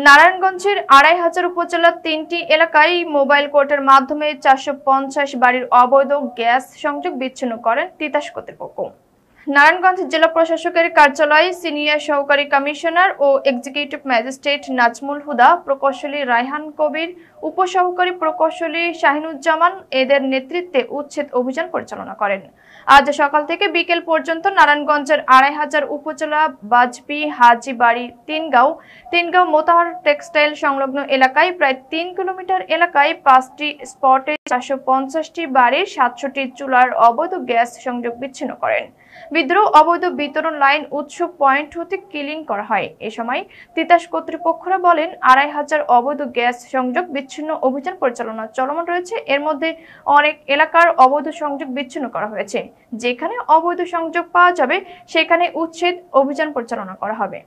নারায়ণগঞ্জের ২৫০০ উপজেলার ৩টি এলাকায় মোবাইল কোর্টের মাধ্যমে ৪৫০ বাড়ির অবৈধ গ্যাস সংযোগ বিচ্ছিন্ন করেন তিতাস কর্তৃপক্ষ। নারায়ণগঞ্জ জেলা প্রশাসকের কার্যালয়ে সিনিয়র সহকারী কমিশনার ও এক্সিকিউটিভ ম্যাজিস্ট্রেট নাজমুল হুদা, প্রকৌশলী রায়হান কবির, উপসহকারী প্রকৌশলী শাহিনুজ্জামান এদের নেতৃত্বে উচ্ছেদ অভিযান পরিচালনা করেন। আজ সকাল থেকে বিকেল পর্যন্ত নারায়ণগঞ্জের ২৫০০ উপজেলা বাজপি হাজিবাড়ি তিনগাঁও মোতাহার টেক্সটাইল সংলগ্ন এলাকায় প্রায় ৩ কিলোমিটার এলাকায় ৫টি স্পটে ৪৫০টি বাড়ির ৭০০টি চুলার অবৈধ গ্যাস সংযোগ বিচ্ছিন্ন করেন। বিদ্রোহ অবৈধ বিতরণ লাইন উৎস পয়েন্ট হতে ক্লিন করা হয়। এ সময় তিতাস কর্তৃপক্ষরা বলেন, ২৫০০ অবৈধ গ্যাস সংযোগ বিচ্ছিন্ন অভিযান পরিচালনা চলমান রয়েছে। এর মধ্যে অনেক এলাকার অবৈধ সংযোগ বিচ্ছিন্ন করা হয়েছে। যেখানে অবৈধ সংযোগ পাওয়া যাবে সেখানে উচ্ছেদ অভিযান পরিচালনা করা হবে।